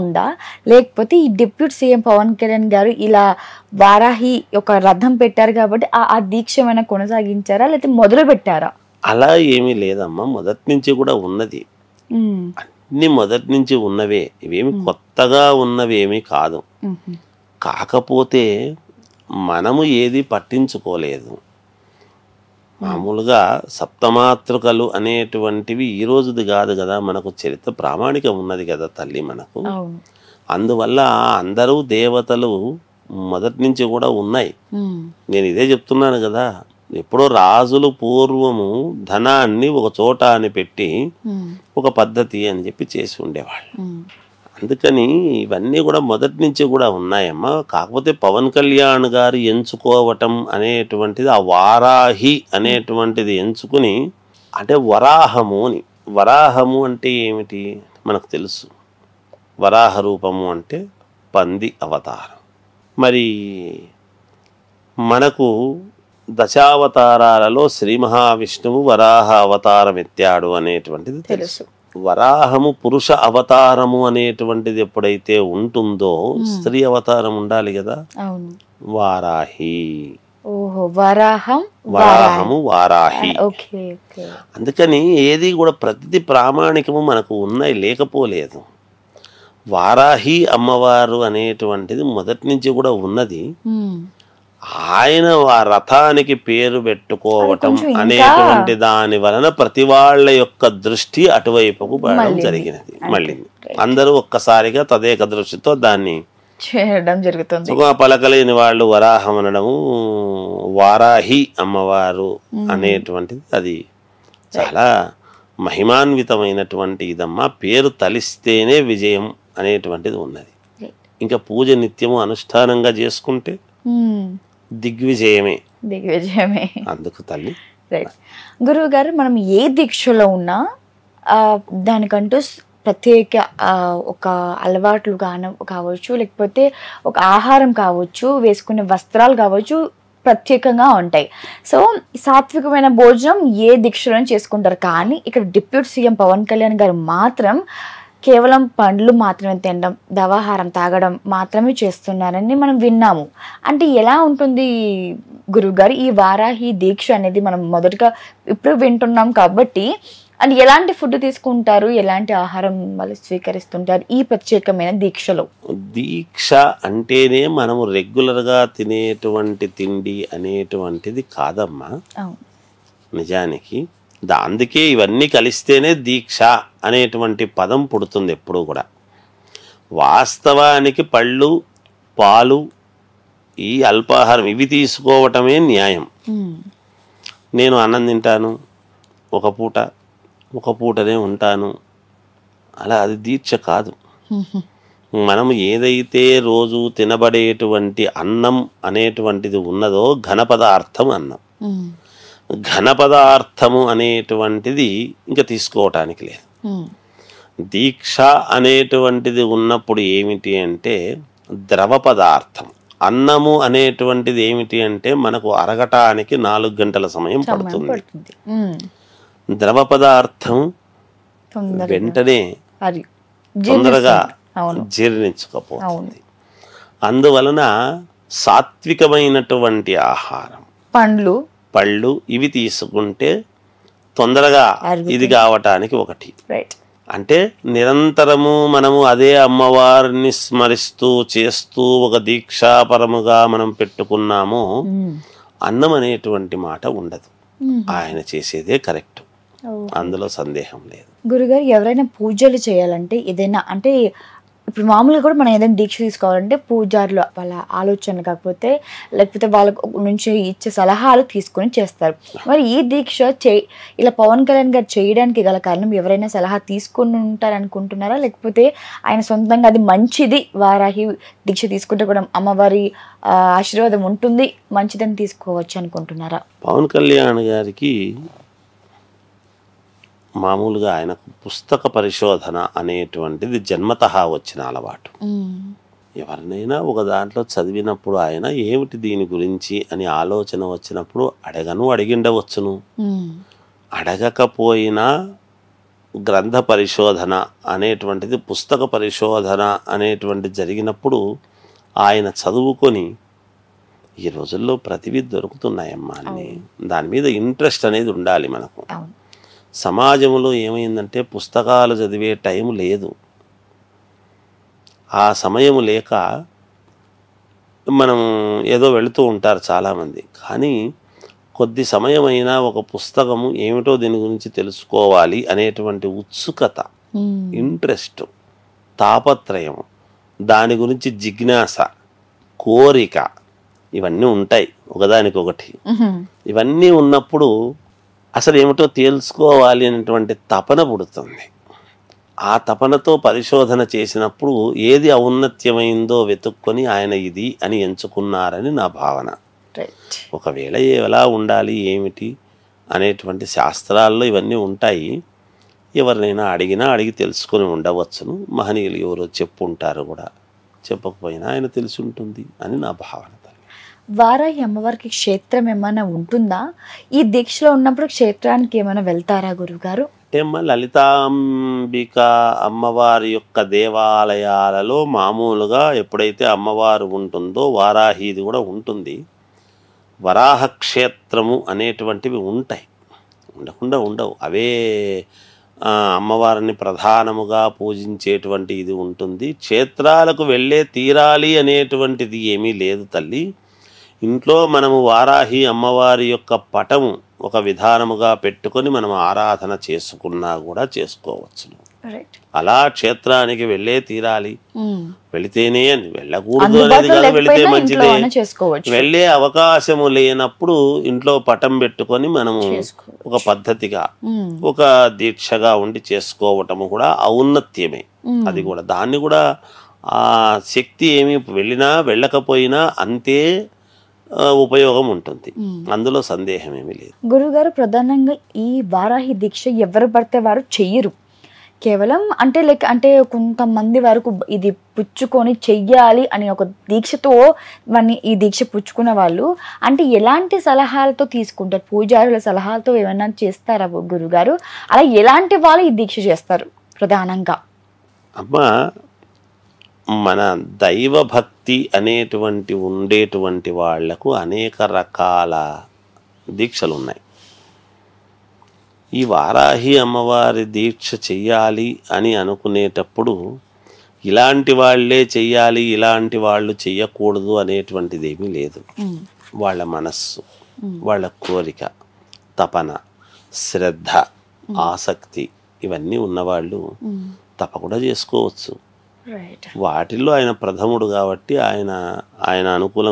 ఉందా? లేకపోతే ఈ డిప్యూటీ సీఎం పవన్ కళ్యాణ్ గారు ఇలా వారాహి ఒక రథం పెట్టారు కాబట్టి ఆ దీక్ష ఏమైనా కొనసాగించారా? లేకపోతే మొదలు పెట్టారా? అలా ఏమీ లేదమ్మా. మొదటి నుంచి కూడా ఉన్నది. అన్ని మొదటి నుంచి ఉన్నవే. ఇవేమి కొత్తగా ఉన్నవి ఏమీ కాదు. కాకపోతే మనము ఏది పట్టించుకోలేదు. మామూలుగా సప్తమాతృకలు అనేటువంటివి ఈ రోజుది కాదు కదా, మనకు చరిత్ర ప్రామాణికం ఉన్నది కదా తల్లి మనకు. అందువల్ల అందరూ దేవతలు మొదటి నుంచి కూడా ఉన్నాయి. నేను ఇదే చెప్తున్నాను కదా, ఎప్పుడో రాజులు పూర్వము ధనాన్ని ఒక చోట అని పెట్టి ఒక పద్ధతి అని చెప్పి చేసి ఉండేవాళ్ళు. అందుకని ఇవన్నీ కూడా మొదటి నుంచి కూడా ఉన్నాయమ్మా. కాకపోతే పవన్ కళ్యాణ్ గారు ఎంచుకోవటం అనేటువంటిది ఆ వారాహి అనేటువంటిది ఎంచుకుని, అంటే వరాహము అని. వరాహము అంటే ఏమిటి మనకు తెలుసు. వరాహ రూపము అంటే పంది అవతారం. మరి మనకు దశావతారాలలో శ్రీ మహావిష్ణువు వరాహ అవతారం ఎత్తాడు అనేటువంటిది తెలుసు. వరాహము పురుష అవతారము అనేటువంటిది ఎప్పుడైతే ఉంటుందో స్త్రీ అవతారం ఉండాలి కదా, వారాహి. వరాహము వారాహి. అందుకని ఏది కూడా ప్రతిది ప్రామాణికము మనకు ఉన్నాయి, లేకపోలేదు. వారాహి అమ్మవారు అనేటువంటిది మొదటి నుంచి కూడా ఉన్నది. ఆయన ఆ రథానికి పేరు పెట్టుకోవటం అనేటువంటి దాని వలన ప్రతి వాళ్ళ యొక్క దృష్టి అటువైపుకు పడడం జరిగినది. మళ్ళీ అందరూ ఒక్కసారిగా తదేక దృష్టితో దాన్ని చేయడం జరుగుతుంది. ఒక పలకలేని వాళ్ళు వరాహం అనడము, వారాహి అమ్మవారు అనేటువంటిది అది చాలా మహిమాన్వితమైనటువంటి ఇదమ్మా. పేరు తలిస్తేనే విజయం అనేటువంటిది ఉన్నది. ఇంకా పూజ నిత్యము అనుష్ఠానంగా చేసుకుంటే దిగ్విజయమే. అందుకు తల్లి. గురువు గారు, మనం ఏ దీక్షలో ఉన్నా దానికంటూ ప్రత్యేక ఒక అలవాట్లు కావచ్చు, లేకపోతే ఒక ఆహారం కావచ్చు, వేసుకునే వస్త్రాలు కావచ్చు, ప్రత్యేకంగా ఉంటాయి. సో సాత్వికమైన భోజనం ఏ దీక్షలో చేసుకుంటారు. కానీ ఇక్కడ డిప్యూటీ సీఎం పవన్ కళ్యాణ్ గారు మాత్రం కేవలం పండ్లు మాత్రమే తినడం, దవాహారం తాగడం మాత్రమే చేస్తున్నారని మనం విన్నాము. అంటే ఎలా ఉంటుంది గురువు గారు ఈ వారాహి దీక్ష అనేది? మనం మొదటగా ఇప్పుడు వింటున్నాం కాబట్టి, అండ్ ఎలాంటి ఫుడ్ తీసుకుంటారు, ఎలాంటి ఆహారం వాళ్ళు స్వీకరిస్తుంటారు ఈ ప్రత్యేకమైన దీక్షలో? దీక్ష అంటేనే మనము రెగ్యులర్గా తినేటువంటి తిండి అనేటువంటిది కాదమ్మా నిజానికి. అందుకే ఇవన్నీ కలిస్తేనే దీక్ష అనేటువంటి పదం పుడుతుంది ఎప్పుడు కూడా. వాస్తవానికి పళ్ళు, పాలు, ఈ అల్పాహారం ఇవి తీసుకోవటమే న్యాయం. నేను అన్నం తింటాను ఒక పూటనే ఉంటాను, అలా అది దీక్ష కాదు. మనం ఏదైతే రోజు తినబడేటువంటి అన్నం అనేటువంటిది ఉన్నదో ఘన పదార్థం అన్నం. ఘన పదార్థము అనేటువంటిది ఇంకా తీసుకోవటానికి లేదు. దీక్ష అనేటువంటిది ఉన్నప్పుడు ఏమిటి అంటే ద్రవ పదార్థం. అన్నము అనేటువంటిది ఏమిటి అంటే మనకు అరగటానికి 4 గంటల సమయం పడుతుంది. ద్రవ పదార్థం వెంటనే తొందరగా జీర్ణించకపోతుంది. అందువలన సాత్వికమైనటువంటి ఆహారం, పళ్ళు ఇవి తీసుకుంటే తొందరగా ఇది కావటానికి ఒకటి. అంటే నిరంతరము మనము అదే అమ్మవారిని స్మరిస్తూ చేస్తూ ఒక దీక్షాపరముగా మనం పెట్టుకున్నాము, అన్నం అనేటువంటి మాట ఉండదు. ఆయన చేసేదే కరెక్ట్, అందులో సందేహం లేదు. గురుగారు, ఎవరైనా పూజలు చేయాలంటే ఏదైనా అంటే ఇప్పుడు మామూలుగా కూడా మనం ఏదైనా దీక్ష తీసుకోవాలంటే పూజారులు వాళ్ళ ఆలోచనలు కాకపోతే లేకపోతే వాళ్ళ నుంచి ఇచ్చే సలహాలు తీసుకొని చేస్తారు. మరి ఈ దీక్ష ఇలా పవన్ కళ్యాణ్ గారు చేయడానికి గల కారణం ఎవరైనా సలహా తీసుకొని ఉంటారనుకుంటున్నారా? లేకపోతే ఆయన సొంతంగా అది మంచిది, వారాహి దీక్ష తీసుకుంటే కూడా అమ్మవారి ఆశీర్వాదం ఉంటుంది, మంచిదని తీసుకోవచ్చు అనుకుంటున్నారా? పవన్ కళ్యాణ్ గారికి మామూలుగా ఆయనకు పుస్తక పరిశోధన అనేటువంటిది జన్మతహా వచ్చిన అలవాటు. ఎవరినైనా ఒక దాంట్లో చదివినప్పుడు ఆయన ఏమిటి దీని గురించి అని ఆలోచన వచ్చినప్పుడు అడిగిండవచ్చును. అడగకపోయినా గ్రంథ పరిశోధన అనేటువంటిది, పుస్తక పరిశోధన అనేటువంటిది జరిగినప్పుడు ఆయన చదువుకొని, ఈ రోజుల్లో ప్రతివి దొరుకుతున్నాయమ్మా అన్ని, దాని మీద ఇంట్రెస్ట్ అనేది ఉండాలి మనకు. సమాజంలో ఏమైందంటే పుస్తకాలు చదివే టైం లేదు. ఆ సమయం లేక మనం ఏదో వెళుతూ ఉంటారు చాలామంది. కానీ కొద్ది సమయమైనా ఒక పుస్తకము ఏమిటో దీని గురించి తెలుసుకోవాలి అనేటువంటి ఉత్సుకత, ఇంట్రెస్ట్, తాపత్రయం, దాని గురించి జిజ్ఞాస, కోరిక, ఇవన్నీ ఉంటాయి ఒకదానికొకటి. ఇవన్నీ ఉన్నప్పుడు అసలు ఏమిటో తెలుసుకోవాలి అనేటువంటి తపన పుడుతుంది. ఆ తపనతో పరిశోధన చేసినప్పుడు ఏది ఔన్నత్యమైందో వెతుక్కొని ఆయన ఇది అని ఎంచుకున్నారని నా భావన. ఒకవేళ ఎలా ఉండాలి ఏమిటి అనేటువంటి శాస్త్రాల్లో ఇవన్నీ ఉంటాయి. ఎవరినైనా అడిగి తెలుసుకొని ఉండవచ్చును. మహనీయులు ఎవరో చెప్పుంటారు కూడా, చెప్పకపోయినా ఆయన తెలిసి ఉంటుంది అని నా భావన. వారాహి అమ్మవారికి క్షేత్రం ఏమైనా ఉంటుందా? ఈ దీక్షలో ఉన్నప్పుడు క్షేత్రానికి ఏమైనా వెళ్తారా గురుగారు? అంటే లలితాంబిక అమ్మవారి యొక్క దేవాలయాలలో మామూలుగా ఎప్పుడైతే అమ్మవారు ఉంటుందో వారాహిది కూడా ఉంటుంది. వరాహ క్షేత్రము అనేటువంటివి ఉంటాయి, ఉండకుండా ఉండవు. అవే అమ్మవారిని ప్రధానముగా పూజించేటువంటి ఇది ఉంటుంది. క్షేత్రాలకు వెళ్ళే తీరాలి అనేటువంటిది ఏమీ లేదు తల్లి. ఇంట్లో మనము వారాహి అమ్మవారి యొక్క పటము ఒక విధానముగా పెట్టుకొని మనం ఆరాధన చేసుకున్నా కూడా చేసుకోవచ్చు. అలా క్షేత్రానికి వెళ్ళే తీరాలి, వెళితేనే అని, వెళ్ళకూడదు అనేది కాదు, వెళితే మంచిదే. వెళ్ళే అవకాశము లేనప్పుడు ఇంట్లో పటం పెట్టుకొని మనము ఒక పద్ధతిగా ఒక దీక్షగా ఉండి చేసుకోవటము కూడా ఔన్నత్యమే. అది కూడా దాన్ని కూడా ఆ శక్తి ఏమి వెళ్ళినా వెళ్ళకపోయినా అంతే ఉపయోగం ఉంటుంది, అందులో సందేహం ఏమీ లేదు. గురుగారు, ప్రధానంగా ఈ వారాహి దీక్ష ఎవరు పడితే వారు చెయ్యరు. కేవలం అంటే కొంతమంది వరకు ఇది పుచ్చుకొని చెయ్యాలి అని ఒక దీక్షతో వారిని ఈ దీక్ష పుచ్చుకున్న వాళ్ళు అంటే ఎలాంటి సలహాలతో తీసుకుంటారు? పూజారుల సలహాలతో ఏమైనా చేస్తారా గురుగారు? అలా ఎలాంటి వాళ్ళు ఈ దీక్ష చేస్తారు ప్రధానంగా? అమ్మా, మన దైవభక్తి అనేటువంటి ఉండేటువంటి వాళ్లకు అనేక రకాల దీక్షలు ఉన్నాయి. ఈ వారాహి అమ్మవారి దీక్ష చెయ్యాలి అని అనుకునేటప్పుడు ఇలాంటి వాళ్ళే చెయ్యాలి, ఇలాంటి వాళ్ళు చెయ్యకూడదు అనేటువంటిది ఏమీ లేదు. వాళ్ళ మనస్సు, వాళ్ళ కోరిక, తపన, శ్రద్ధ, ఆసక్తి ఇవన్నీ ఉన్నవాళ్ళు తప్పకుండా చేసుకోవచ్చు. వాటిల్లో ఆయన ప్రథముడు కాబట్టి ఆయన అనుకూలంగా